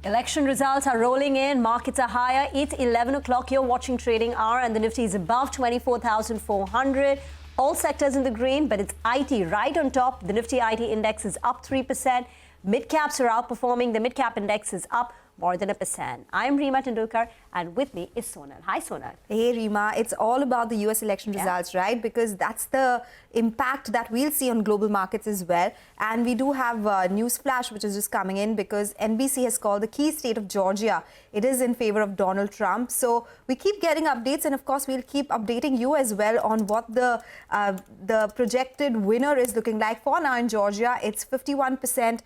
Election results are rolling in. Markets are higher. It's 11 o'clock. You're watching Trading Hour, and the Nifty is above 24,400. All sectors in the green, but it's IT right on top. The Nifty IT index is up 3%. Mid-caps are outperforming. The mid-cap index is up more than 1%. I'm Reema Tendulkar, and with me is Sonal. Hi, Sonal. Hey, Reema. It's all about the US election results, right? Because that's the impact that we'll see on global markets as well. And we do have a news flash, which is just coming in because NBC has called the key state of Georgia. It is in favor of Donald Trump. So we keep getting updates, and of course, we'll keep updating you as well on what the projected winner is looking like. For now in Georgia, it's 51%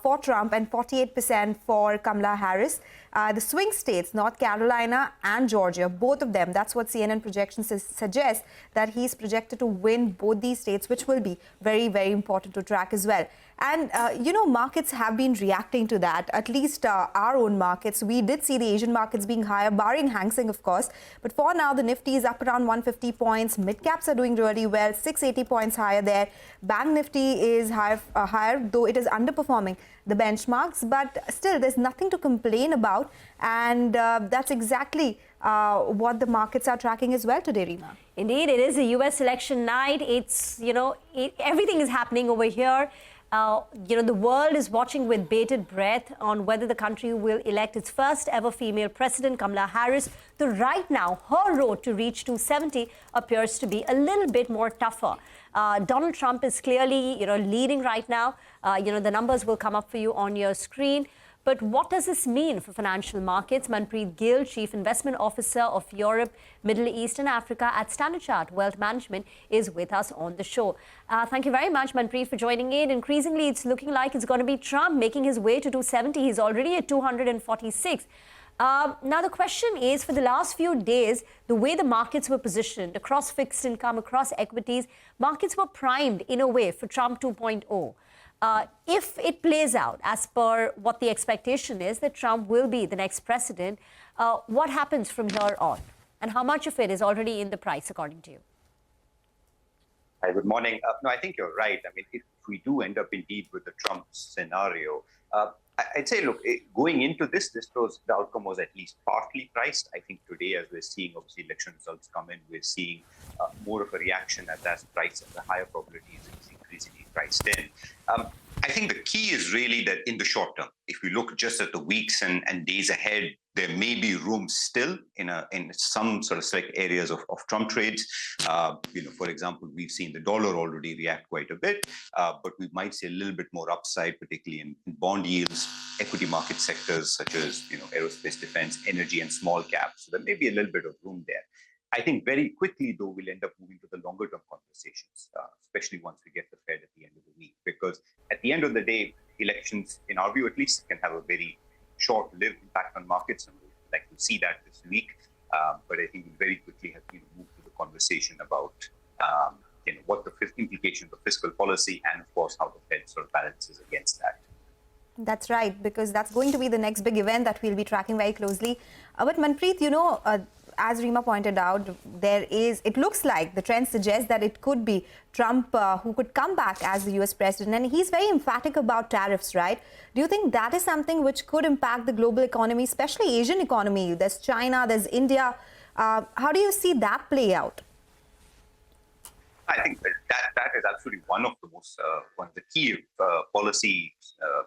for Trump and 48% for Kamala Harris. The swing states, North Carolina and Georgia, both of them, that's what CNN projections suggest, that he's projected to win both these states, which will be very, very important to track as well. And, markets have been reacting to that, at least our own markets. We did see the Asian markets being higher, barring Hang Seng, of course. But for now, the Nifty is up around 150 points. Mid-caps are doing really well, 680 points higher there. Bank Nifty is higher, though it is underperforming the benchmarks. But still, there's nothing to complain about. And that's exactly what the markets are tracking as well today, Reema. Indeed, it is a U.S. election night. It's, everything is happening over here. The world is watching with bated breath on whether the country will elect its first ever female president, Kamala Harris. So right now, her road to reach 270 appears to be a little bit more tougher. Donald Trump is clearly, leading right now. The numbers will come up for you on your screen. But what does this mean for financial markets? Manpreet Gill, Chief Investment Officer of Europe, Middle East and Africa at Standard Chart Wealth Management, is with us on the show. Thank you very much, Manpreet, for joining in. Increasingly, it's looking like it's going to be Trump making his way to 270. He's already at 246. Now, the question is, for the last few days, the way the markets were positioned across fixed income, across equities, markets were primed in a way for Trump 2.0. If it plays out as per what the expectation is that Trump will be the next president, what happens from here on? And how much of it is already in the price, according to you? Hi, good morning. No, I think you're right. I mean, if we do end up indeed with the Trump scenario, I'd say, look, going into this was the outcome was at least partly priced. I think today, as we're seeing, obviously, election results come in, we're seeing more of a reaction at that price, and the higher probability is increasingly priced in. I think the key is really that in the short term, if we look just at the weeks and days ahead, there may be room still in some sort of select areas of Trump trades. For example, we've seen the dollar already react quite a bit, but we might see a little bit more upside, particularly in bond yields, equity market sectors such as aerospace, defense, energy, and small caps. So there may be a little bit of room there. I think very quickly, though, we'll end up moving to the longer-term conversations, especially once we get the Fed at the end of the week. Because at the end of the day, elections, in our view at least, can have a very short-lived impact on markets, and we'd like to see that this week. But I think we very quickly have to move to the conversation about what the implications of fiscal policy and, of course, how the Fed sort of balances against that. That's right, because that's going to be the next big event that we'll be tracking very closely. But Manpreet, as Reema pointed out, it looks like the trend suggests that it could be Trump who could come back as the US president. And he's very emphatic about tariffs, right? Do you think that is something which could impact the global economy, especially Asian economy? There's China, there's India. How do you see that play out? I think that is absolutely one of the key policy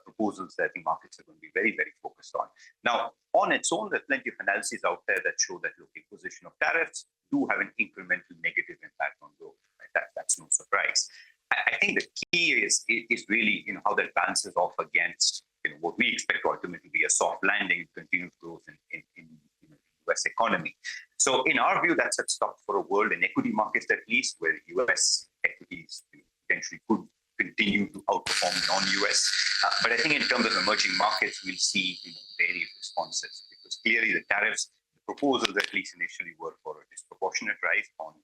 proposals that I think markets are going to be very, very focused on. Now, on its own, there's plenty of analyses out there that show that imposition of tariffs do have an incremental negative impact on growth. Right? That's no surprise. I think the key is really how that balances off against what we expect to ultimately be a soft landing, continued growth in the US economy. So in our view, that sets up for a world in equity markets, at least, where US equities potentially could continue to outperform non-US. But I think in terms of emerging markets, we'll see varied responses, because clearly the tariffs, the proposals at least initially were for a disproportionate rise on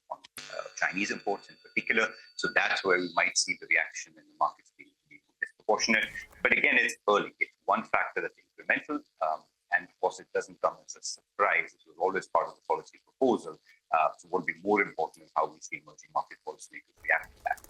Chinese imports in particular. So that's where we might see the reaction in the markets being disproportionate. But again, it's early. It's one factor that's incremental. And of course, it doesn't come as a surprise. It was always part of the policy proposal. So what will be more important is how we see emerging market policymakers react to that.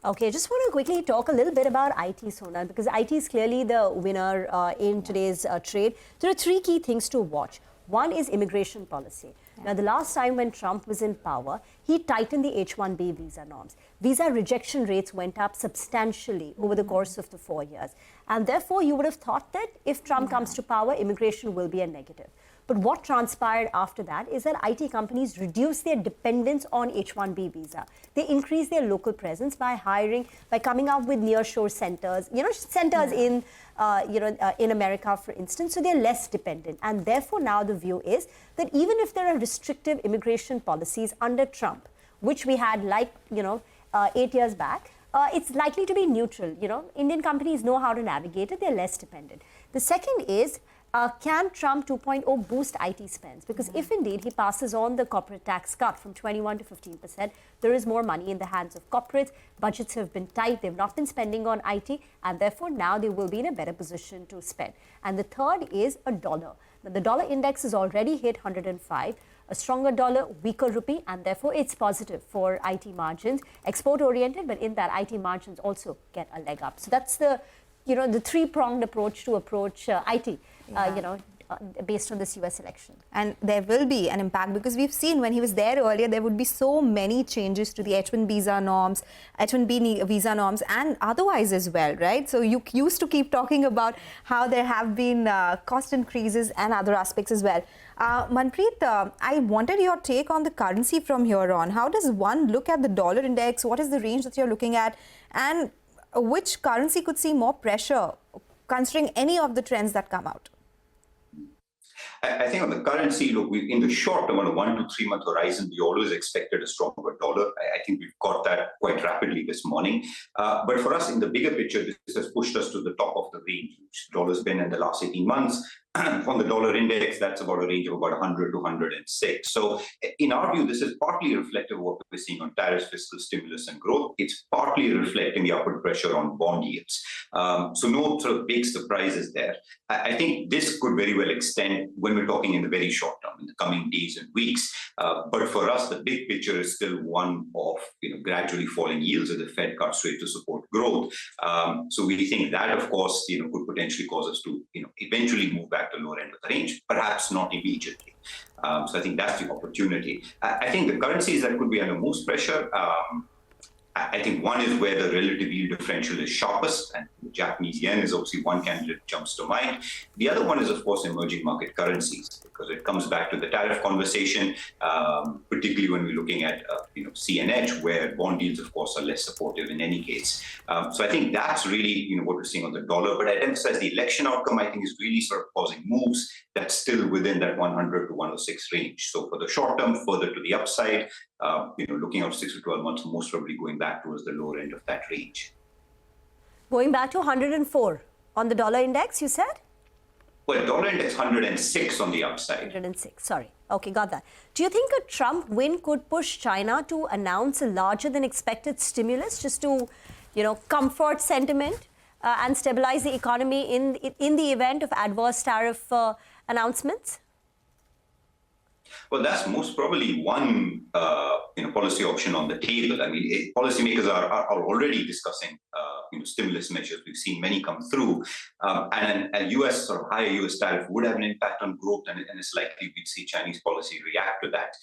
Okay, just want to quickly talk a little bit about IT, Sonal, because IT is clearly the winner in today's trade. There are three key things to watch. One is immigration policy. Now, the last time when Trump was in power, he tightened the H-1B visa norms. Visa rejection rates went up substantially over the course of the 4 years. And therefore, you would have thought that if Trump comes to power, immigration will be a negative. But what transpired after that is that IT companies reduced their dependence on H-1B visa. They increased their local presence by hiring, by coming up with nearshore centers, centers in America, for instance, so they're less dependent. And therefore, now the view is that even if there are restrictive immigration policies under Trump, which we had 8 years back, it's likely to be neutral. Indian companies know how to navigate it. They're less dependent. The second is, can Trump 2.0 boost IT spends? Because if indeed he passes on the corporate tax cut from 21 to 15%, there is more money in the hands of corporates. Budgets have been tight. They've not been spending on IT. And therefore, now they will be in a better position to spend. And the third is a dollar. Now, the dollar index has already hit 105. A stronger dollar, weaker rupee, and therefore it's positive for IT margins. Export-oriented, but in that IT margins also get a leg up. So that's the three-pronged approach to approach IT, based on this US election. And there will be an impact because we've seen when he was there earlier, there would be so many changes to the H-1B visa norms, H-1B visa norms, and otherwise as well, right? So you used to keep talking about how there have been cost increases and other aspects as well. Manpreet, I wanted your take on the currency from here on. How does one look at the dollar index? What is the range that you're looking at? And which currency could see more pressure considering any of the trends that come out? I think on the currency, look, in the short term, on a 1 to 3 month horizon, we always expected a stronger dollar. I think we've got that quite rapidly this morning. But for us, in the bigger picture, this has pushed us to the top of the range, which the dollar's been in the last 18 months. On the dollar index, that's about a range of about 100 to 106. So in our view, this is partly reflective of what we're seeing on tariffs, fiscal stimulus and growth. It's partly reflecting the upward pressure on bond yields. So no sort of big surprises there. I think this could very well extend when we're talking in the very short term, in the coming days and weeks. But for us, the big picture is still one of gradually falling yields as the Fed cuts rate to support growth. So we think that, of course, could potentially cause us to eventually move back to lower end of the range, perhaps not immediately. So I think that's the opportunity. I think the currencies that could be under most pressure, I think one is where the relative yield differential is sharpest, and the Japanese yen is obviously one candidate that jumps to mind. The other one is, of course, emerging market currencies, because it comes back to the tariff conversation, particularly when we're looking at CNH, where bond yields, of course, are less supportive in any case. So I think that's really what we're seeing on the dollar. But I'd emphasize the election outcome, I think, is really sort of causing moves that's still within that 100 to 106 range. So for the short term, further to the upside, looking out 6 to 12 months, most probably going back towards the lower end of that range. Going back to 104 on the dollar index, you said? Well, dollar index 106 on the upside. 106, sorry. Okay, got that. Do you think a Trump win could push China to announce a larger than expected stimulus just to, comfort sentiment and stabilize the economy in the event of adverse tariff announcements? Well, that's most probably one policy option on the table. I mean, policymakers are already discussing stimulus measures. We've seen many come through, and a U.S. or higher U.S. tariff would have an impact on growth, and it's likely we'd see Chinese policy react to that.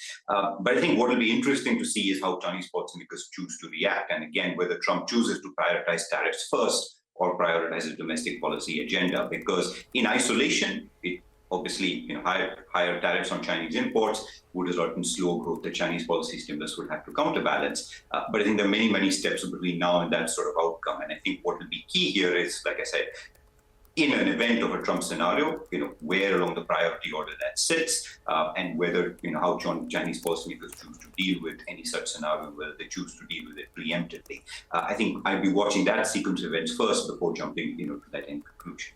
But I think what will be interesting to see is how Chinese policymakers choose to react, and again, whether Trump chooses to prioritize tariffs first or prioritize a domestic policy agenda, because in isolation, obviously, higher tariffs on Chinese imports would result in slow growth. The Chinese policy stimulus would have to counterbalance. But I think there are many, many steps between now and that sort of outcome. And I think what will be key here is, like I said, in an event of a Trump scenario, where along the priority order that sits, and whether, how Chinese policymakers choose to deal with any such scenario, whether they choose to deal with it preemptively. I think I'd be watching that sequence of events first before jumping, to that end conclusion.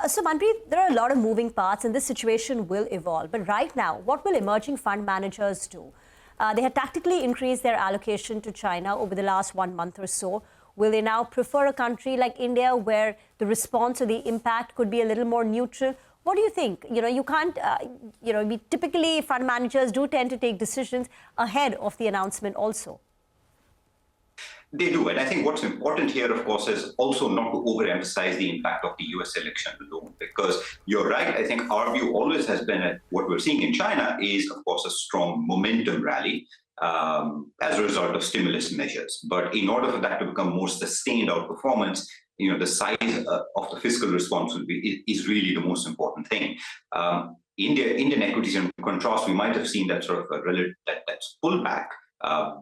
So Manpreet, there are a lot of moving parts and this situation will evolve. But right now, what will emerging fund managers do? They had tactically increased their allocation to China over the last 1 month or so. Will they now prefer a country like India where the response or the impact could be a little more neutral? What do you think? You can't, typically fund managers do tend to take decisions ahead of the announcement also. They do. And I think what's important here, of course, is also not to overemphasize the impact of the US election alone, because you're right. I think our view always has been that what we're seeing in China is, of course, a strong momentum rally as a result of stimulus measures. But in order for that to become more sustained outperformance, the size of the fiscal response is really the most important thing. Indian equities, in contrast, we might have seen that sort of that's pullback.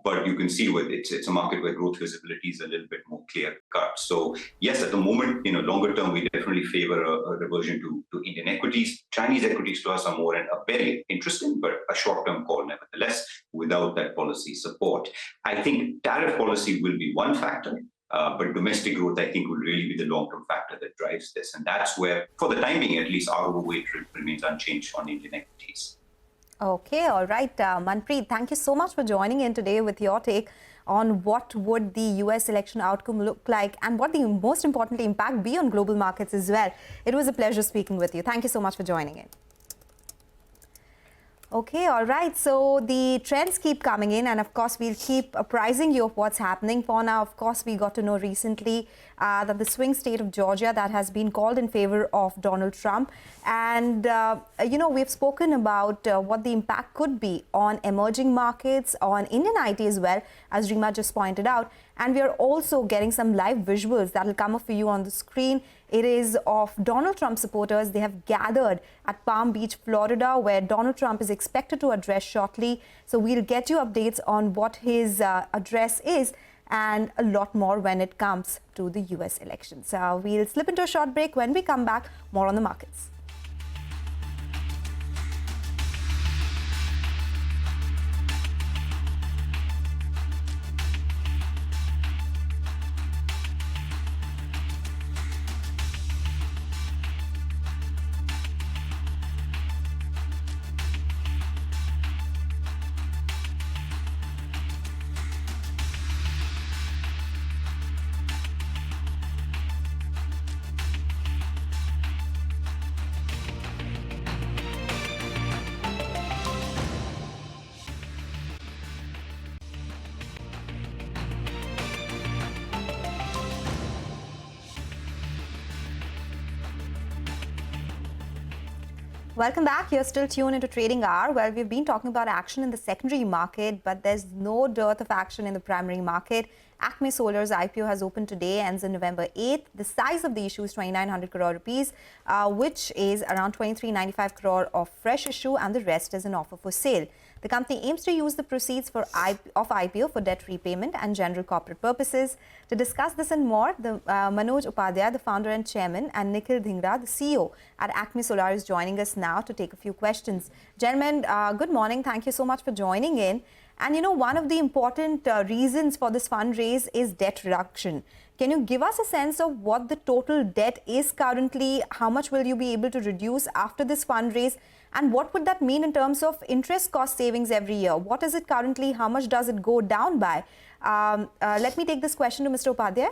But you can see with it's a market where growth visibility is a little bit more clear cut. So yes, at the moment, longer term, we definitely favor a reversion to Indian equities. Chinese equities to us are more a very interesting, but a short-term call nevertheless, without that policy support. I think tariff policy will be one factor. But domestic growth, I think, will really be the long-term factor that drives this. And that's where, for the time being, at least, our overweight remains unchanged on Indian equities. Okay, all right. Manpreet, thank you so much for joining in today with your take on what would the US election outcome look like and what the most importantly impact be on global markets as well. It was a pleasure speaking with you. Thank you so much for joining in. Okay, all right. So the trends keep coming in, and of course, we'll keep apprising you of what's happening. For now, of course, we got to know recently that the swing state of Georgia that has been called in favor of Donald Trump. And, we've spoken about what the impact could be on emerging markets, on Indian IT as well, as Rima just pointed out. And we are also getting some live visuals that will come up for you on the screen. It is of Donald Trump supporters. They have gathered at Palm Beach, Florida, where Donald Trump is expected to address shortly. So we'll get you updates on what his address is and a lot more when it comes to the US elections. We'll slip into a short break. When we come back, more on the markets. Welcome back. You're still tuned into Trading Hour. Well, we've been talking about action in the secondary market, but there's no dearth of action in the primary market. Acme Solar's IPO has opened today, ends on November 8th. The size of the issue is 2,900 crore rupees, which is around 2,395 crore of fresh issue, and the rest is an offer for sale. The company aims to use the proceeds of IPO for debt repayment and general corporate purposes. To discuss this and more, Manoj Upadhyay, the founder and chairman, and Nikhil Dhingra, the CEO at Acme Solar, is joining us now to take a few questions. Gentlemen, good morning. Thank you so much for joining in. And one of the important reasons for this fundraise is debt reduction. Can you give us a sense of what the total debt is currently? How much will you be able to reduce after this fundraise? And what would that mean in terms of interest cost savings every year? What is it currently? How much does it go down by? Let me take this question to Mr. Upadhyay.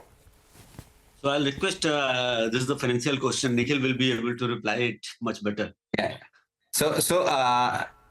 So I'll request, this is the financial question. Nikhil will be able to reply it much better. Yeah. So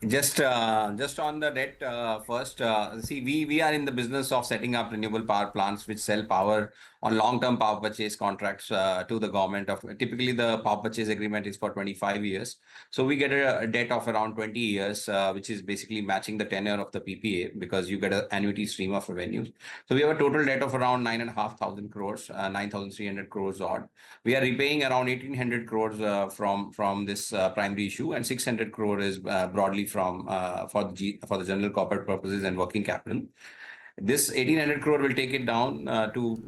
just on the debt first, see, we are in the business of setting up renewable power plants which sell power on long-term power purchase contracts to the government. Typically, the power purchase agreement is for 25 years. So we get a debt of around 20 years, which is basically matching the tenure of the PPA because you get an annuity stream of revenues. So we have a total debt of around 9,500 crores, 9,300 crores odd. We are repaying around 1,800 crores from this primary issue, and 600 crore is broadly for the general corporate purposes and working capital. This 1,800 crore will take it down to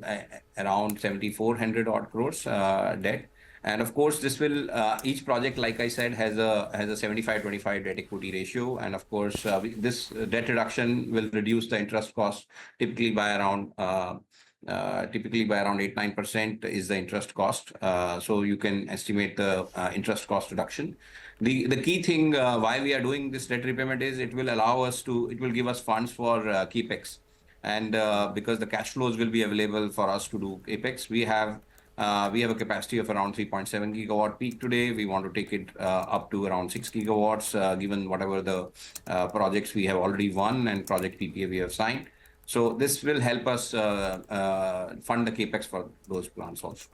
around 7,400 odd crores debt. And of course, this will each project, like I said, has a 75-25 debt equity ratio. And of course, this debt reduction will reduce the interest cost typically by around 8-9% is the interest cost. So you can estimate the interest cost reduction. The key thing why we are doing this debt repayment is it will give us funds for capex. And because the cash flows will be available for us to do capex, we have a capacity of around 3.7 gigawatt peak today. We want to take it up to around 6 gigawatts, given whatever the projects we have already won and project PPA we have signed. So this will help us fund the capex for those plants also.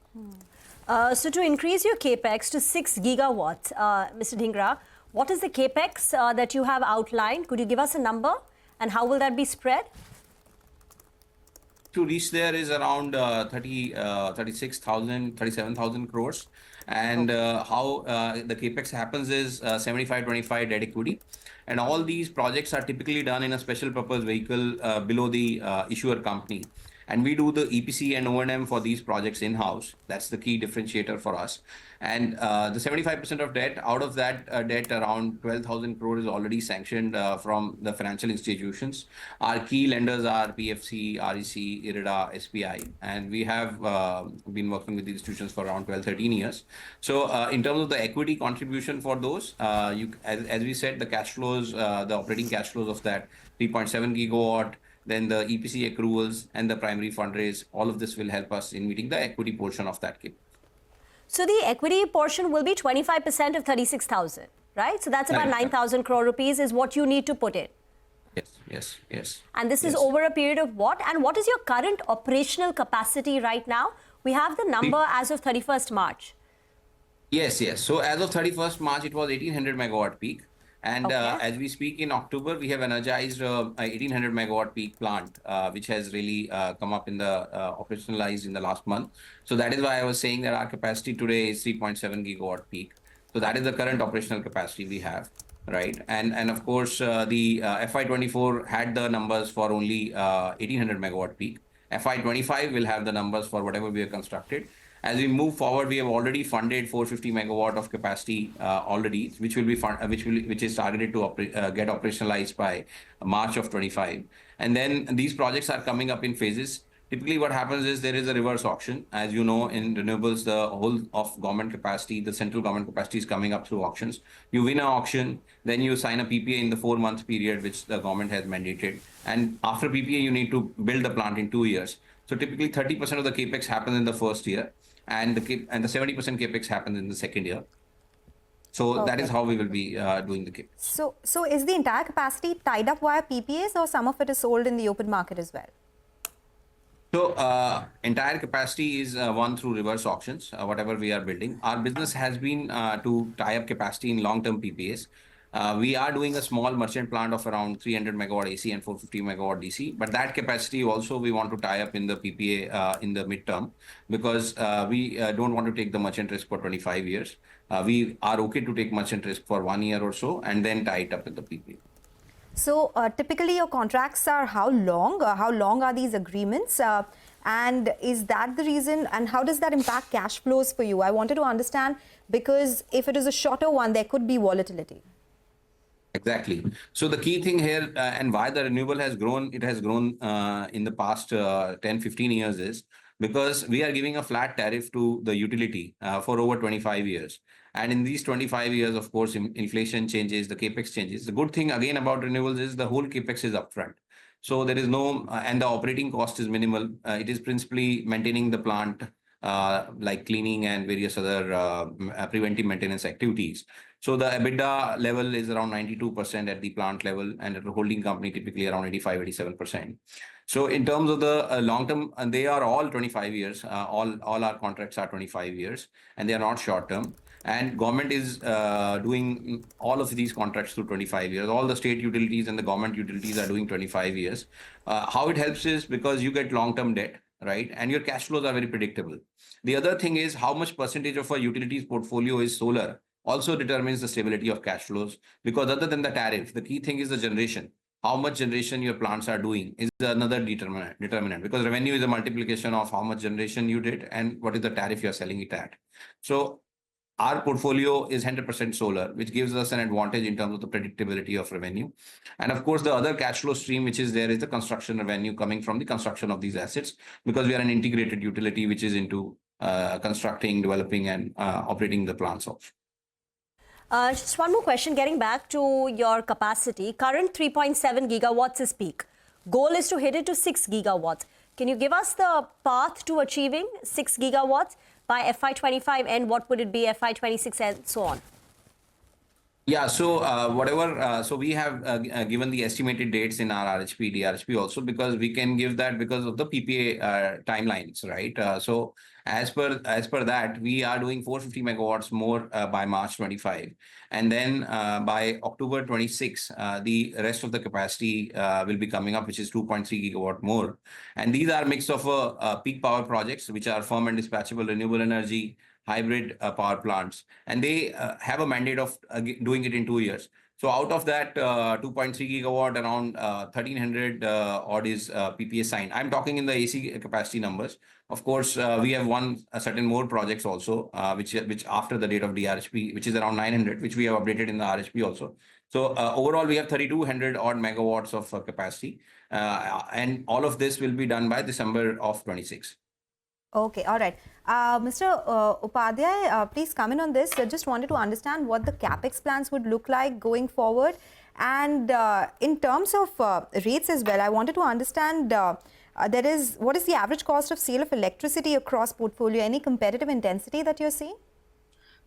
So to increase your capex to 6 gigawatts, Mr. Dhingra, what is the capex that you have outlined? Could you give us a number, and how will that be spread? To reach there is around 37,000 crores. And how the capex happens is 75-25 debt equity. And all these projects are typically done in a special purpose vehicle below the issuer company. And we do the EPC and O&M for these projects in-house. That's the key differentiator for us. And the 75% of debt, out of that debt, around 12,000 crore is already sanctioned from the financial institutions. Our key lenders are PFC, REC, IREDA, SBI. And we have been working with these institutions for around 12-13 years. So in terms of the equity contribution for those, as we said, the cash flows, the operating cash flows of that 3.7 gigawatt, then the EPC accruals and the primary fundraise, all of this will help us in meeting the equity portion of that CapEx. So the equity portion will be 25% of 36,000, right? So that's about 9,000 crore rupees is what you need to put in. Yes. And this is over a period of what? And what is your current operational capacity right now? We have the number as of 31st March. Yes. So as of 31st March, it was 1800 megawatt peak. And as we speak in October, we have energized a 1800 megawatt peak plant, which has really come up in the operationalized in the last month. So that is why I was saying that our capacity today is 3.7 gigawatt peak. So that is the current operational capacity we have, right? And of course, the FY24 had the numbers for only 1800 megawatt peak. FY25 will have the numbers for whatever we have constructed. As we move forward, we have already funded 450 megawatt of capacity already, which will be which is targeted to get operationalized by March of 25. And then these projects are coming up in phases. Typically, what happens is there is a reverse auction. As you know, in renewables, the whole of government capacity, the central government capacity is coming up through auctions. You win an auction, then you sign a PPA in the 4-month period, which the government has mandated. And after PPA, you need to build the plant in 2 years. So typically, 30% of the capex happens in the first year, and the 70% capex happens in the second year. So that is how we will be doing the capex. So is the entire capacity tied up via PPAs, or some of it is sold in the open market as well? So entire capacity is won through reverse auctions, whatever we are building. Our business has been to tie up capacity in long-term PPAs. We are doing a small merchant plant of around 300 megawatt AC and 450 megawatt DC, but that capacity also we want to tie up in the PPA in the midterm, because we don't want to take the merchant risk for 25 years. We are okay to take merchant risk for 1 year or so and then tie it up with the PPA. So typically your contracts are how long? How long are these agreements? And is that the reason? And how does that impact cash flows for you? I wanted to understand, because if it is a shorter one, there could be volatility. Exactly. So the key thing here and why the renewable has grown, it has grown in the past 10-15 years is because we are giving a flat tariff to the utility for over 25 years. And in these 25 years, of course, inflation changes, the capex changes. The good thing again about renewables is the whole capex is upfront. So there is no, and the operating cost is minimal. It is principally maintaining the plant, like cleaning and various other preventive maintenance activities. So the EBITDA level is around 92% at the plant level, and at the holding company, typically around 85-87%. So in terms of the long term, and they are all 25 years, all our contracts are 25 years, and they are not short term. And government is doing all of these contracts through 25 years. All the state utilities and the government utilities are doing 25 years. How it helps is because you get long-term debt, right? And your cash flows are very predictable. The other thing is how much percentage of a utilities portfolio is solar also determines the stability of cash flows, because other than the tariff, the key thing is the generation. How much generation your plants are doing is another determinant, because revenue is a multiplication of how much generation you did and what is the tariff you're selling it at. So our portfolio is 100% solar, which gives us an advantage in terms of the predictability of revenue. And of course, the other cash flow stream which is there is the construction revenue coming from the construction of these assets, because we are an integrated utility which is into constructing, developing, and operating the plants also. Just one more question, getting back to your capacity. Current 3.7 gigawatts is peak. Goal is to hit it to 6 gigawatts. Can you give us the path to achieving 6 gigawatts by FY25, and what would it be FY26 and so on? Yeah, so so we have given the estimated dates in our RHP, DRHP also, because we can give that because of the PPA timelines, right? So as per that, we are doing 450 megawatts more by March 25, and then by October 26, the rest of the capacity will be coming up, which is 2.3 gigawatt more, and these are mix of peak power projects, which are firm and dispatchable renewable energy, hybrid power plants, and they have a mandate of doing it in 2 years. So out of that 2.3 gigawatt, around 1300 odd is PPA signed. I'm talking in the AC capacity numbers. Of course, we have won certain more projects also, which after the date of DRHP, which is around 900, which we have updated in the RHP also. So overall, we have 3200 odd megawatts of capacity, and all of this will be done by December of 26. Okay, all right. Mr. Upadhyay, please come in on this. I just wanted to understand what the capex plans would look like going forward. And in terms of rates as well, I wanted to understand what is the average cost of sale of electricity across portfolio? Any competitive intensity that you're seeing?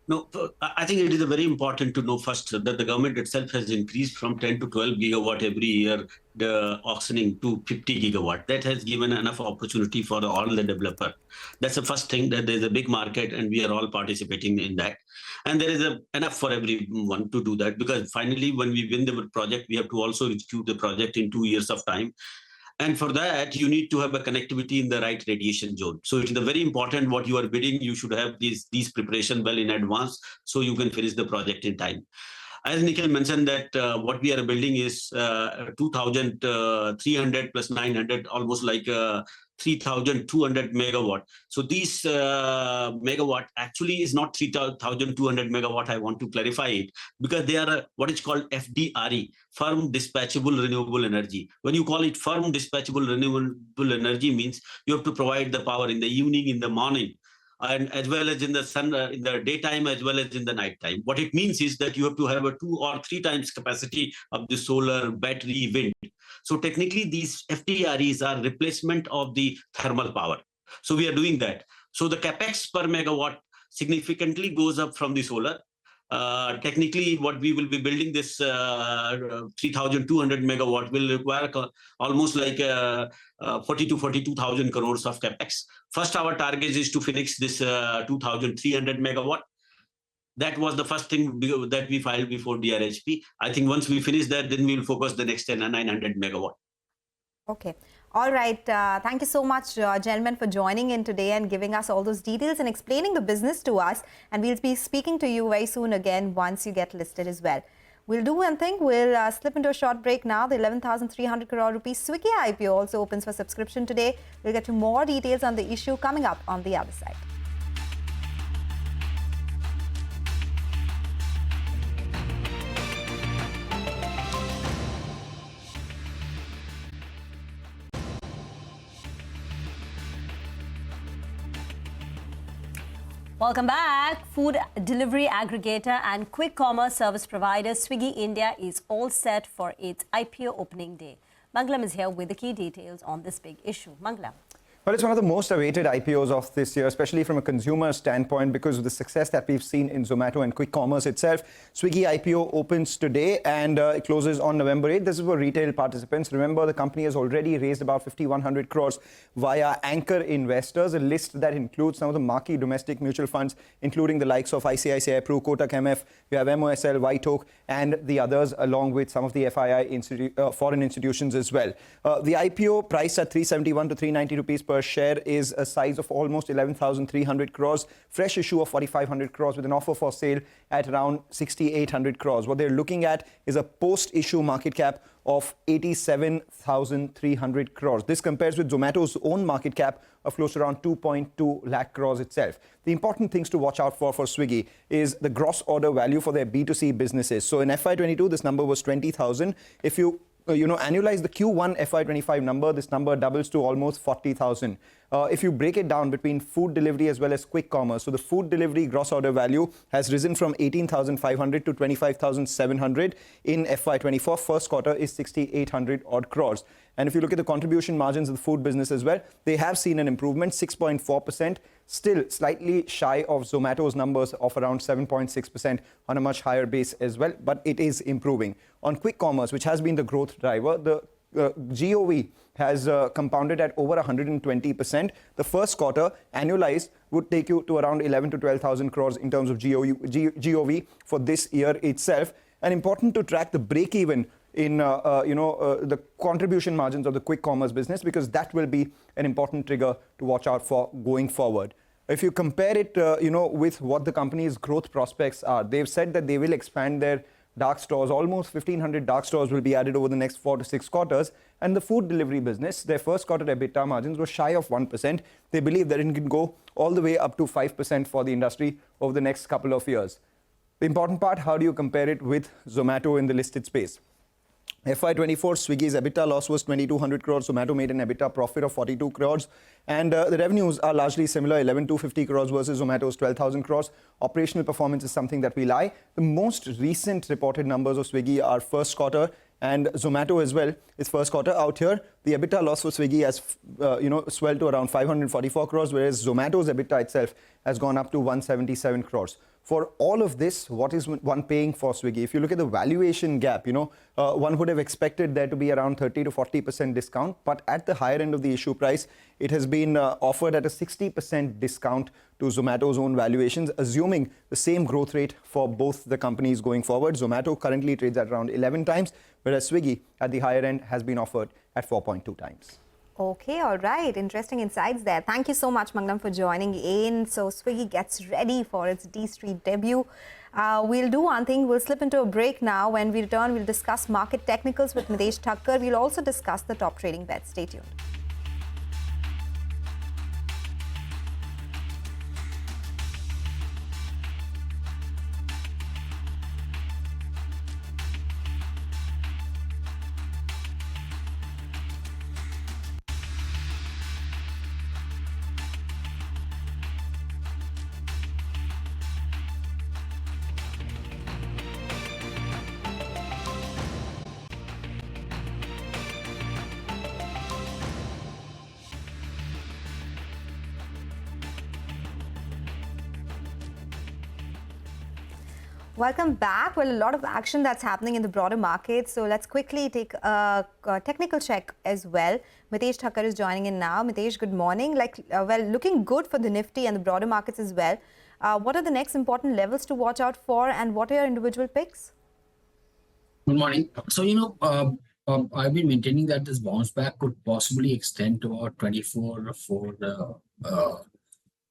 No, I think it is very important to know first that the government itself has increased from 10 to 12 gigawatt every year, the auctioning to 50 gigawatt. That has given enough opportunity for all the developer. That's the first thing, that there's a big market and we are all participating in that. And there is enough for everyone to do that, because finally, when we win the project, we have to also execute the project in 2 years of time. And for that, you need to have a connectivity in the right radiation zone. So it is very important what you are bidding. You should have these preparation well in advance so you can finish the project in time. As Nikhil mentioned, that what we are building is 2,300 plus 900, almost like 3,200 megawatt. So these megawatt actually is not 3,200 megawatt. I want to clarify it, because they are what is called FDRE, firm dispatchable renewable energy. When you call it firm dispatchable renewable energy, means you have to provide the power in the evening, in the morning, and as well as in the sun, in the daytime, as well as in the night time. What it means is that you have to have a 2 or 3 times capacity of the solar, battery, wind. So technically, these FDREs are replacement of the thermal power. So we are doing that. So the capex per megawatt significantly goes up from the solar. Technically, what we will be building, this 3,200 megawatt, will require almost like 40 to 42,000 crores of capex. First, our target is to finish this 2,300 megawatt. That was the first thing that we filed before DRHP. I think once we finish that, then we will focus the next 900 megawatt. Okay. All right. Thank you so much, gentlemen, for joining in today and giving us all those details and explaining the business to us. And we'll be speaking to you very soon again once you get listed as well. We'll do one thing. We'll slip into a short break now. The 11,300 crore rupees Swiggy IPO also opens for subscription today. We'll get to more details on the issue coming up on the other side. Welcome back. Food delivery aggregator and quick commerce service provider Swiggy India is all set for its IPO opening day. Mangalam is here with the key details on this big issue. Mangalam. Well, it's one of the most awaited IPOs of this year, especially from a consumer standpoint, because of the success that we've seen in Zomato and quick commerce itself. Swiggy IPO opens today and it closes on November 8th. This is for retail participants. Remember, the company has already raised about 5,100 crores via anchor investors, a list that includes some of the marquee domestic mutual funds, including the likes of ICICI, Pru, Kotak MF, we have MOSL, White Oak, and the others, along with some of the FII foreign institutions as well. The IPO priced at 371 to 390 rupees per share is a size of almost 11,300 crores, fresh issue of 4,500 crores with an offer for sale at around 6,800 crores. What they're looking at is a post-issue market cap of 87,300 crores. This compares with Zomato's own market cap of close to around 2.2 lakh crores itself. The important things to watch out for Swiggy is the gross order value for their B2C businesses. So in FY22, this number was 20,000. If you annualize the Q1 FY25 number, this number doubles to almost 40,000. if you break it down between food delivery as well as quick commerce, so the food delivery gross order value has risen from 18,500 to 25,700 in FY24. First quarter is 6,800 odd crores. And if you look at the contribution margins of the food business as well, they have seen an improvement, 6.4%, still slightly shy of Zomato's numbers of around 7.6% on a much higher base as well, but it is improving. On quick commerce, which has been the growth driver, the GOV has compounded at over 120%. The first quarter annualized would take you to around 11 to 12,000 crores in terms of GOV for this year itself. And important to track the break-even in the contribution margins of the quick commerce business, because that will be an important trigger to watch out for going forward. If you compare it, with what the company's growth prospects are, they've said that they will expand their dark stores. Almost 1,500 dark stores will be added over the next 4 to 6 quarters. And the food delivery business, their first quarter EBITDA margins were shy of 1%. They believe that it can go all the way up to 5% for the industry over the next couple of years. The important part, how do you compare it with Zomato in the listed space? FY24, Swiggy's EBITDA loss was 2,200 crores. Zomato made an EBITDA profit of 42 crores. And the revenues are largely similar, 11,250 crores versus Zomato's 12,000 crores. Operational performance is something that we lie. The most recent reported numbers of Swiggy are first quarter, and Zomato as well is first quarter. Out here, the EBITDA loss for Swiggy has swelled to around 544 crores, whereas Zomato's EBITDA itself has gone up to 177 crores. For all of this, what is one paying for Swiggy? If you look at the valuation gap, one would have expected there to be around 30 to 40% discount, but at the higher end of the issue price, it has been offered at a 60% discount to Zomato's own valuations, assuming the same growth rate for both the companies going forward. Zomato currently trades at around 11 times, whereas Swiggy at the higher end has been offered at 4.2 times. Okay, all right. Interesting insights there. Thank you so much, Magnam, for joining in. So Swiggy gets ready for its D Street debut. We'll do one thing. We'll slip into a break now. When we return, we'll discuss market technicals with Mitesh Thakkar. We'll also discuss the top trading bets. Stay tuned. Welcome back. Well, a lot of action that's happening in the broader market. So let's quickly take a technical check as well. Mitesh Thakkar is joining in now. Mitesh, good morning. Looking good for the Nifty and the broader markets as well. What are the next important levels to watch out for, and what are your individual picks? Good morning. So, I've been maintaining that this bounce back could possibly extend to about 24 for the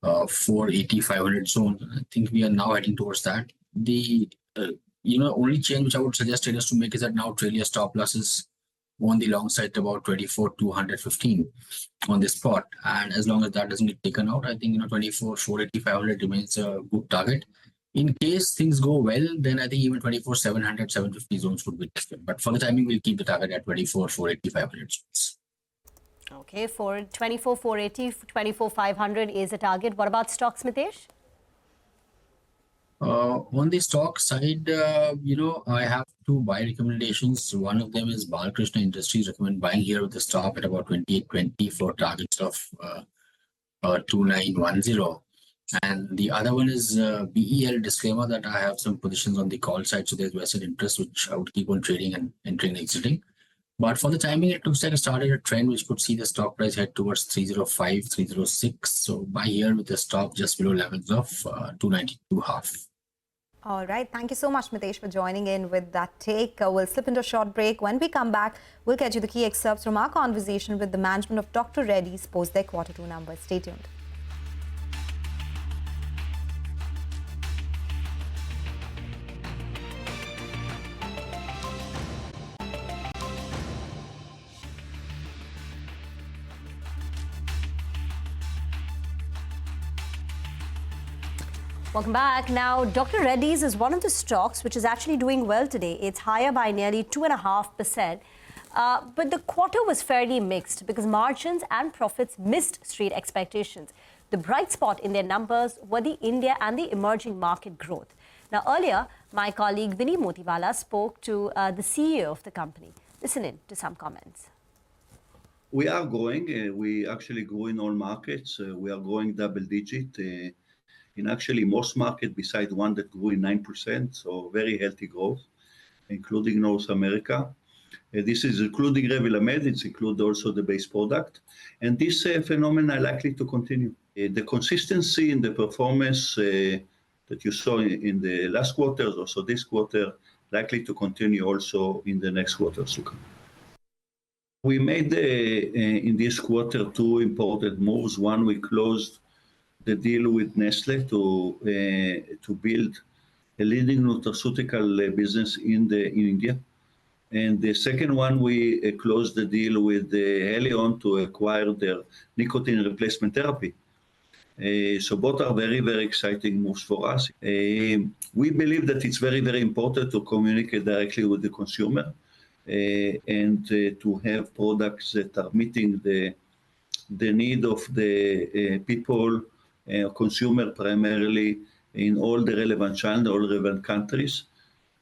480, 500 zone. I think we are now heading towards that. The only change which I would suggest traders to make is that now trail your stop losses on the long side to about 24,215 on this spot, and as long as that doesn't get taken out, I think 24, 480, 500 remains a good target. In case things go well, then I think even 24, 700, 750 zones would be different. But for the timing, we'll keep the target at 24, 480, 500 zones. Okay, for 24, 480, 24, 500 is a target. What about stocks, Mitesh? On the stock side, I have two buy recommendations. One of them is Balakrishna Industries. Recommend buying here with the stop at about 28.20 for targets of 2910. And the other one is BEL. Disclaimer that I have some positions on the call side, so there's vested interest which I would keep on trading and entering and exiting. But for the timing, it looks like it started a trend which could see the stock price head towards 305, 306. So buy here with the stop just below levels of 292.5. All right. Thank you so much, Mitesh, for joining in with that take. We'll slip into a short break. When we come back, we'll get you the key excerpts from our conversation with the management of Dr. Reddy's post their Q2 numbers. Stay tuned. Welcome back. Now, Dr. Reddy's is one of the stocks which is actually doing well today. It's higher by nearly 2.5%. But the quarter was fairly mixed because margins and profits missed street expectations. The bright spot in their numbers were the India and the emerging market growth. Now, earlier, my colleague Vinny Motiwala spoke to the CEO of the company. Listen in to some comments. We are growing. We actually grow in all markets. We are growing double digit in actually most markets besides one that grew in 9%. So very healthy growth, including North America. This is including Revelamed. It's include also the base product. And this phenomenon likely to continue. The consistency in the performance that you saw in the last quarter, also this quarter, likely to continue also in the next quarters to come. We made in this quarter two important moves. One, we closed the deal with Nestle to build a leading nutraceutical business in India. And the second one, we closed the deal with Helion to acquire their nicotine replacement therapy. So both are very, very exciting moves for us. We believe that it's very, very important to communicate directly with the consumer and to have products that are meeting the need of the people, consumer primarily, in all the relevant channels, all relevant countries.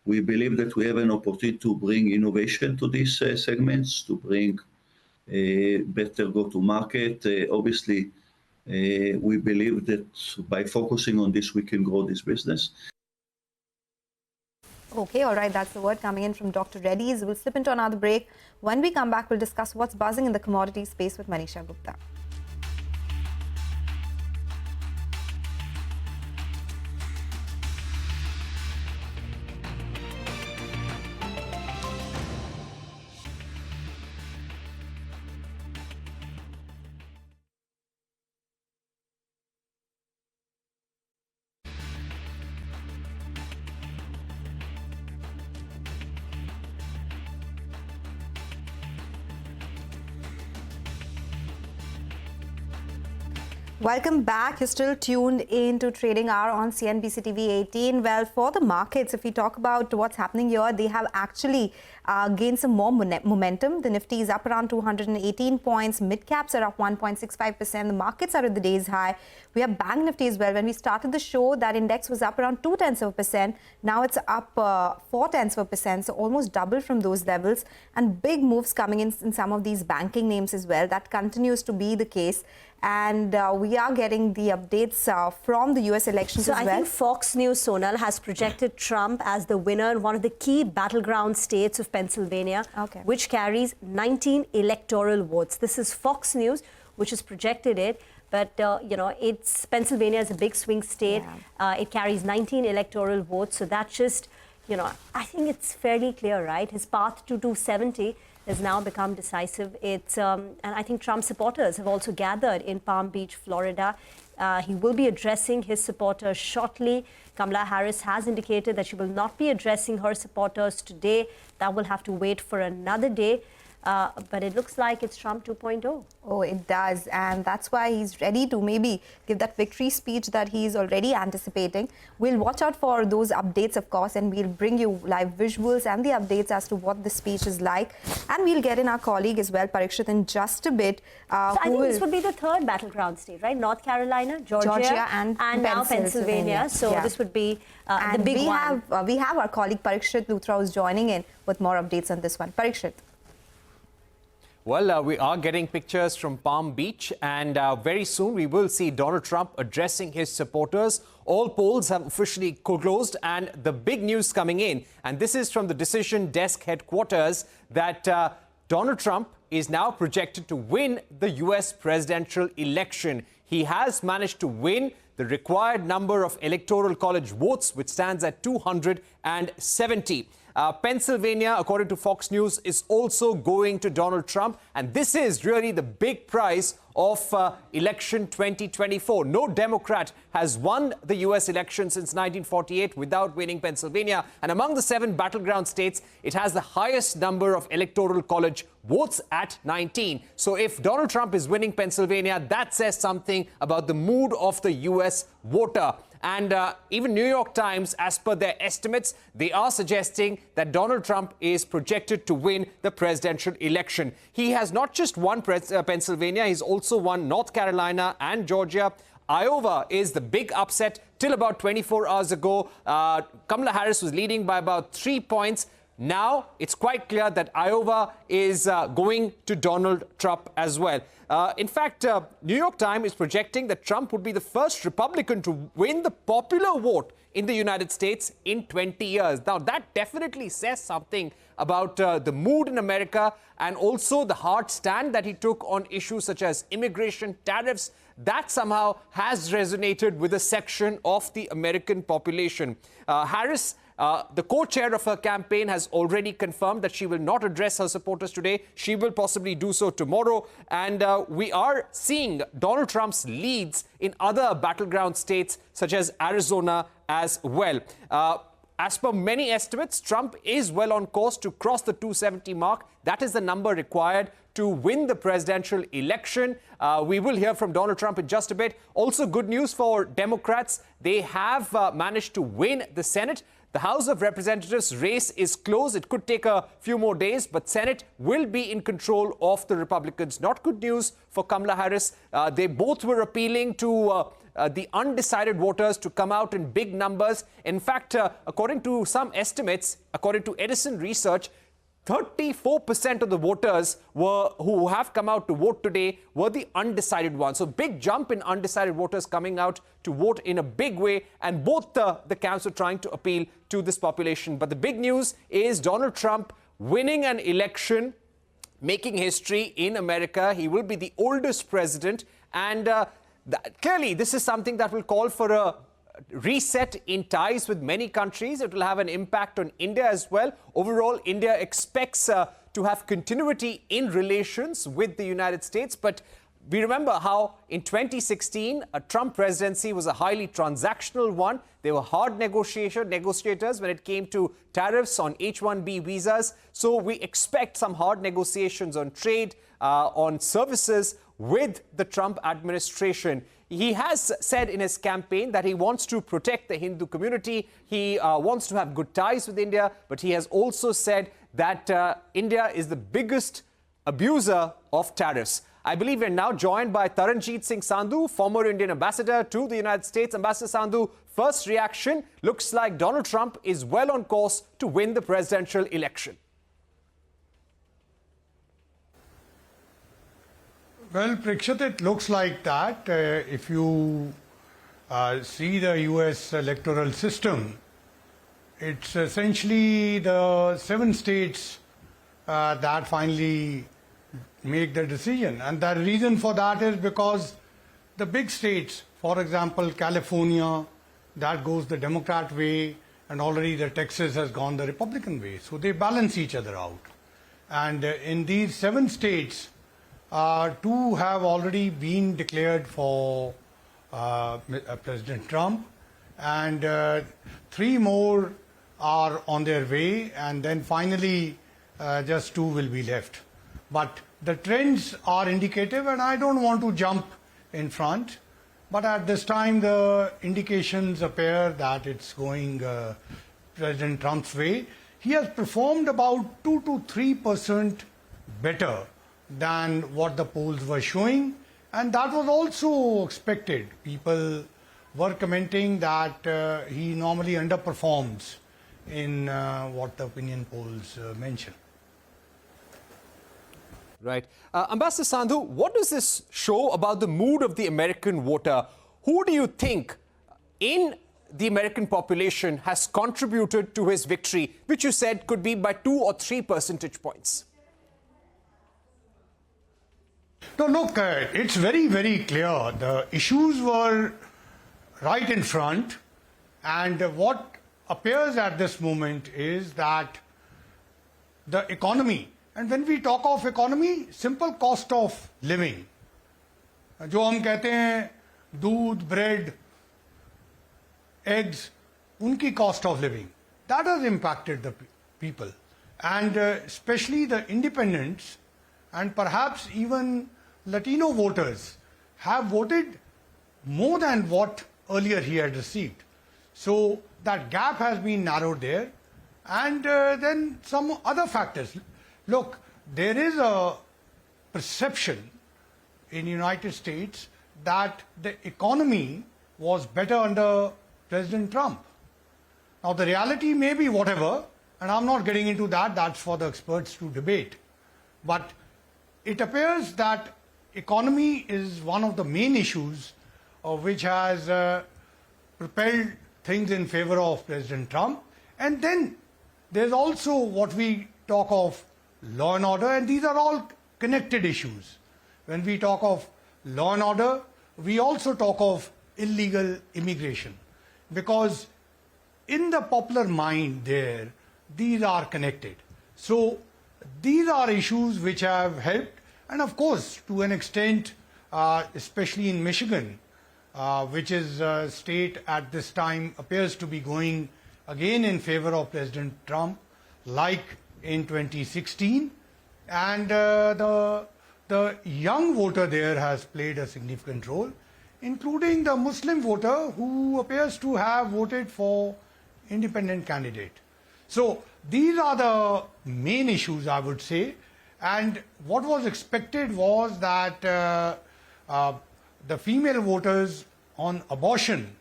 We believe that we have an opportunity to bring innovation to these segments, to bring better go-to-market. Obviously, we believe that by focusing on this, we can grow this business. Okay, all right, that's the word coming in from Dr. Reddy's. We'll slip into another break. When we come back, we'll discuss what's buzzing in the commodity space with Manisha Gupta. Welcome back. You're still tuned into Trading Hour on CNBC-TV18. Well, for the markets, if we talk about what's happening here, they have actually gained some more momentum. The Nifty is up around 218 points. Mid-caps are up 1.65%. The markets are at the day's high. We have Bank Nifty as well. When we started the show, that index was up around 0.2%. Now it's up 0.4%, so almost double from those levels. And big moves coming in some of these banking names as well. That continues to be the case. And we are getting the updates from the US elections as well. So I think Fox News, Sonal, has projected Trump as the winner in one of the key battleground states of Pennsylvania, which carries 19 electoral votes. This is Fox News, which has projected it. But, you know, Pennsylvania is a big swing state. Yeah. It carries 19 electoral votes. So that's just, you know, I think it's fairly clear, right? His path to 270 has now become decisive. It's and I think Trump supporters have also gathered in Palm Beach, Florida. He will be addressing his supporters shortly. Kamala Harris has indicated that she will not be addressing her supporters today. That will have to wait for another day. But it looks like it's Trump 2.0. Oh, it does. And that's why he's ready to maybe give that victory speech that he's already anticipating. We'll watch out for those updates, of course, and we'll bring you live visuals and the updates as to what the speech is like. And we'll get in our colleague as well, Parikshit, in just a bit. So I think this would be the third battleground state, right? North Carolina, Georgia and now Pennsylvania. So this would be the big one. We have our colleague Parikshit Luthra who's joining in with more updates on this one. Parikshit. Well, we are getting pictures from Palm Beach, and very soon we will see Donald Trump addressing his supporters. All polls have officially closed, and the big news coming in, and this is from the Decision Desk headquarters, that Donald Trump is now projected to win the U.S. presidential election. He has managed to win the required number of electoral college votes, which stands at 270. Pennsylvania, according to Fox News, is also going to Donald Trump. And this is really the big prize of election 2024. No Democrat has won the U.S. election since 1948 without winning Pennsylvania. And among the 7 battleground states, it has the highest number of electoral college votes at 19. So if Donald Trump is winning Pennsylvania, that says something about the mood of the U.S. voter. And even New York Times, as per their estimates, they are suggesting that Donald Trump is projected to win the presidential election. He has not just won Pennsylvania, he's also won North Carolina and Georgia. Iowa is the big upset. Till about 24 hours ago, Kamala Harris was leading by about 3 points. Now it's quite clear that Iowa is going to Donald Trump as well. In fact, New York Times is projecting that Trump would be the first Republican to win the popular vote in the United States in 20 years. Now, that definitely says something about the mood in America and also the hard stand that he took on issues such as immigration, tariffs. That somehow has resonated with a section of the American population. Harris, the co-chair of her campaign, has already confirmed that she will not address her supporters today. She will possibly do so tomorrow. And we are seeing Donald Trump's leads in other battleground states such as Arizona as well. As per many estimates, Trump is well on course to cross the 270 mark. That is the number required to win the presidential election. We will hear from Donald Trump in just a bit. Also, good news for Democrats. They have managed to win the Senate. The House of Representatives race is close. It could take a few more days, but Senate will be in control of the Republicans. Not good news for Kamala Harris. They both were appealing to the undecided voters to come out in big numbers. In fact, according to some estimates, according to Edison Research, 34% of the voters who have come out to vote today were the undecided ones. So big jump in undecided voters coming out to vote in a big way. And both the camps are trying to appeal to this population. But the big news is Donald Trump winning an election, making history in America. He will be the oldest president. And clearly, this is something that will call for a reset in ties with many countries. It will have an impact on India as well. Overall, India expects to have continuity in relations with the United States. But we remember how in 2016, a Trump presidency was a highly transactional one. There were hard negotiators when it came to tariffs on H-1B visas. So we expect some hard negotiations on trade, on services with the Trump administration. He has said in his campaign that he wants to protect the Hindu community. He wants to have good ties with India, but he has also said that India is the biggest abuser of tariffs. I believe we're now joined by Taranjeet Singh Sandhu, former Indian ambassador to the United States. Ambassador Sandhu, first reaction, looks like Donald Trump is well on course to win the presidential election. Well, Prakshit, it looks like that. If you see the US electoral system, it's essentially the 7 states that finally make the decision. And the reason for that is because the big states, for example, California, that goes the Democrat way, and already the Texas has gone the Republican way. So they balance each other out. And in these 7 states, 2 have already been declared for President Trump, and 3 more are on their way, and then finally just 2 will be left. But the trends are indicative, and I don't want to jump in front, but at this time the indications appear that it's going President Trump's way. He has performed about 2 to 3% better than what the polls were showing, and that was also expected. People were commenting that he normally underperforms in what the opinion polls mention. Right. Ambassador Sandhu, what does this show about the mood of the American voter? Who do you think in the American population has contributed to his victory, which you said could be by 2 or 3 percentage points? No, look, it's very, very clear. The issues were right in front, and what appears at this moment is that the economy, and when we talk of economy, simple cost of living, जो हम कहते हैं दूध, bread, eggs, उनकी cost of living, that has impacted the people, and especially the independents and perhaps even Latino voters have voted more than what earlier he had received. So that gap has been narrowed there. And then some other factors. Look, there is a perception in the United States that the economy was better under President Trump. Now the reality may be whatever, and I'm not getting into that, that's for the experts to debate. But it appears that economy is one of the main issues which has propelled things in favor of President Trump. And then there's also what we talk of law and order, and these are all connected issues. When we talk of law and order, we also talk of illegal immigration, because in the popular mind there, these are connected. So these are issues which have helped, and of course, to an extent, especially in Michigan, which is a state at this time appears to be going again in favor of President Trump, like in 2016, and the young voter there has played a significant role, including the Muslim voter who appears to have voted for independent candidate. So these are the main issues, I would say, and what was expected was that the female voters on abortion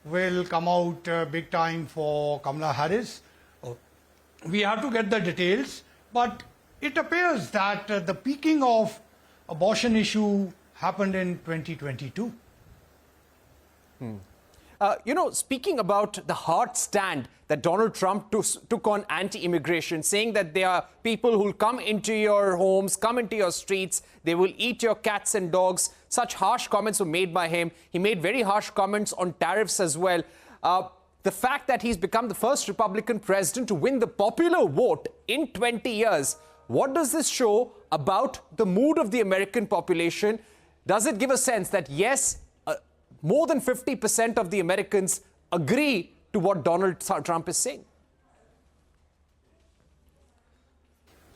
will come out big time for Kamala Harris. We have to get the details, but it appears that the peaking of abortion issue happened in 2022. Speaking about the hard stand that Donald Trump took on anti-immigration, saying that there are people who will come into your homes, come into your streets, they will eat your cats and dogs. Such harsh comments were made by him. He made very harsh comments on tariffs as well. The fact that he's become the first Republican president to win the popular vote in 20 years, what does this show about the mood of the American population? Does it give a sense that, yes, more than 50% of the Americans agree to what Donald Trump is saying?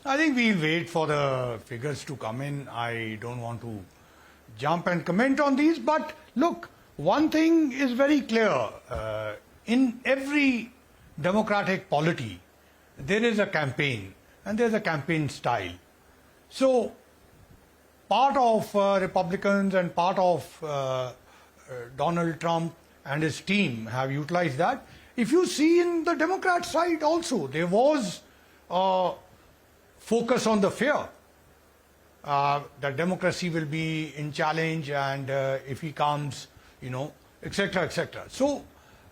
I think we'll wait for the figures to come in. I don't want to jump and comment on these, but look, one thing is very clear. In every democratic polity, there is a campaign, and there's a campaign style. So part of Republicans and part of Donald Trump and his team have utilized that. If you see in the Democrat side also, there was a focus on the fear that democracy will be in challenge, and if he comes, etc., etc. So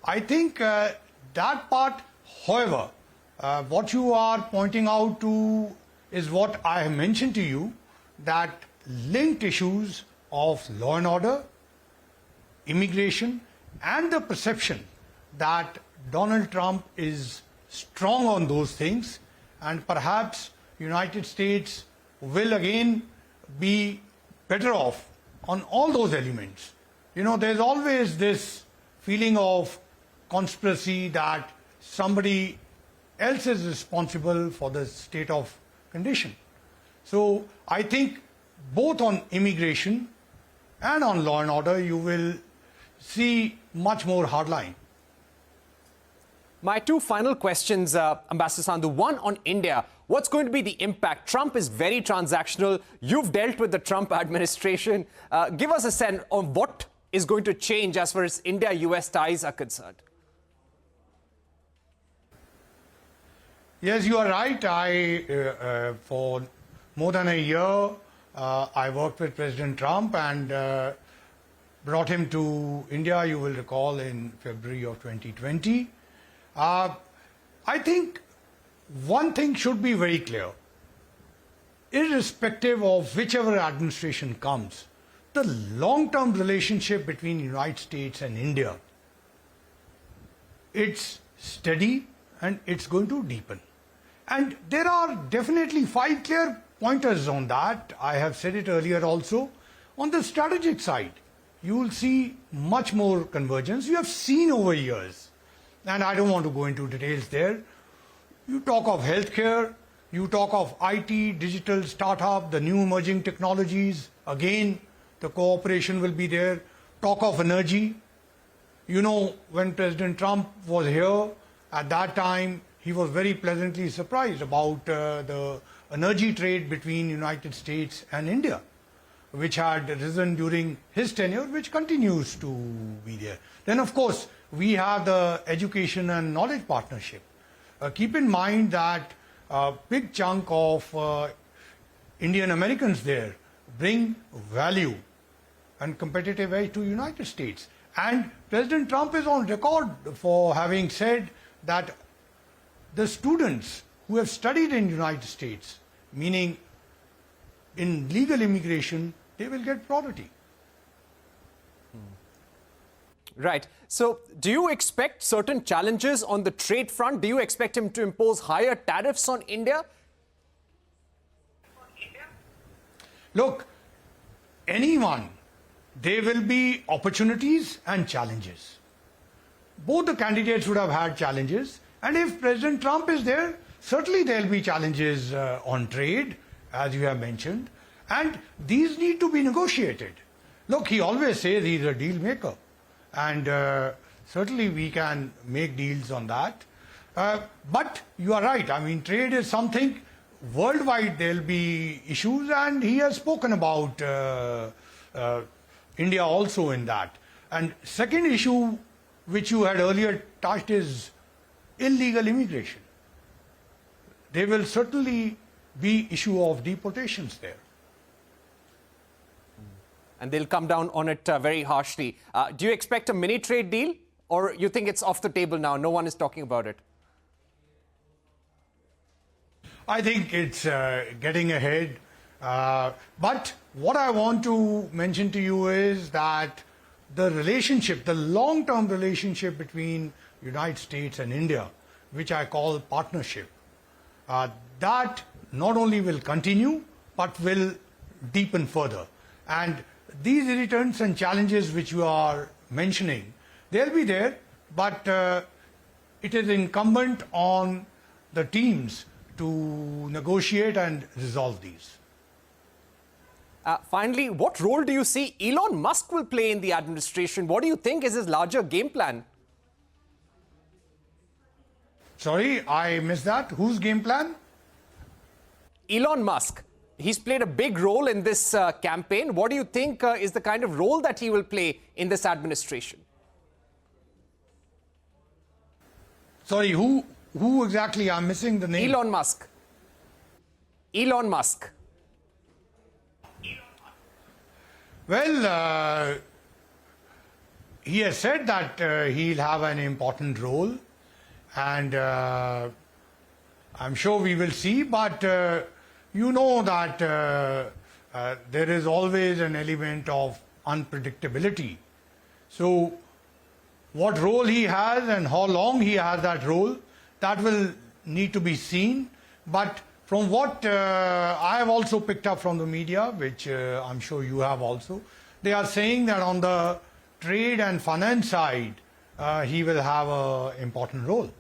I think that part, however, what you are pointing out to is what I have mentioned to you, that linked issues of law and order, immigration, and the perception that Donald Trump is strong on those things, and perhaps United States will again be better off on all those elements. There's always this feeling of conspiracy that somebody else is responsible for the state of condition. So I think both on immigration and on law and order, you will see much more hardline. My two final questions, Ambassador Sandhu. One on India. What's going to be the impact? Trump is very transactional. You've dealt with the Trump administration. Give us a sense on what is going to change as far as India-US ties are concerned. Yes, you are right. For more than a year, I worked with President Trump and brought him to India, you will recall, in February of 2020. I think one thing should be very clear. Irrespective of whichever administration comes, the long-term relationship between the United States and India, it's steady and it's going to deepen. And there are definitely 5 clear pointers on that. I have said it earlier also. On the strategic side, you will see much more convergence. You have seen over years, and I don't want to go into details there. You talk of healthcare, you talk of IT, digital startup, the new emerging technologies. Again, the cooperation will be there. Talk of energy. You know, when President Trump was here, at that time, he was very pleasantly surprised about the energy trade between United States and India, which had risen during his tenure, which continues to be there. Then, of course, we have the education and knowledge partnership. Keep in mind that a big chunk of Indian Americans there bring value and competitive edge to United States. And President Trump is on record for having said that the students who have studied in United States, meaning in legal immigration, they will get priority. Right. So do you expect certain challenges on the trade front? Do you expect him to impose higher tariffs on India? Look, anyone, there will be opportunities and challenges. Both the candidates would have had challenges, and if President Trump is there, certainly there will be challenges on trade, as you have mentioned, and these need to be negotiated. Look, he always says he's a deal maker, and certainly we can make deals on that. But you are right, I mean, trade is something, worldwide there will be issues, and he has spoken about India also in that. And second issue, which you had earlier touched, is illegal immigration. There will certainly be issue of deportations there. And they'll come down on it very harshly. Do you expect a mini trade deal, or you think it's off the table now? No one is talking about it. I think it's getting ahead. But what I want to mention to you is that the relationship, the long-term relationship between United States and India, which I call partnership, that not only will continue, but will deepen further. And these irritants and challenges which you are mentioning, they'll be there, but it is incumbent on the teams to negotiate and resolve these. Finally, what role do you see Elon Musk will play in the administration? What do you think is his larger game plan? Sorry, I missed that. Whose game plan? Elon Musk. He's played a big role in this campaign. What do you think is the kind of role that he will play in this administration? Sorry, who exactly? I'm missing the name. Elon Musk. Elon Musk. Well, he has said that he'll have an important role, and I'm sure we will see, but you know that there is always an element of unpredictability. So what role he has and how long he has that role, that will need to be seen. But from what I have also picked up from the media, which I'm sure you have also, they are saying that on the trade and finance side, he will have an important role.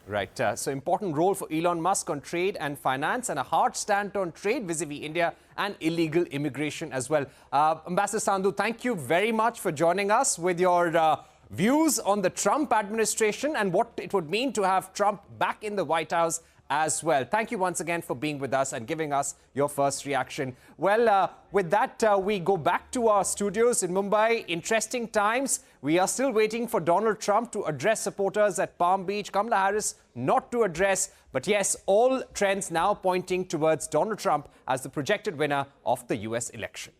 Right. So important role for Elon Musk on trade and finance, and a hard stand on trade vis-a-vis India and illegal immigration as well. Ambassador Sandhu, thank you very much for joining us with your views on the Trump administration and what it would mean to have Trump back in the White House as well. Thank you once again for being with us and giving us your first reaction. Well, with that, we go back to our studios in Mumbai. Interesting times. We are still waiting for Donald Trump to address supporters at Palm Beach. Kamala Harris not to address. But yes, all trends now pointing towards Donald Trump as the projected winner of the US election.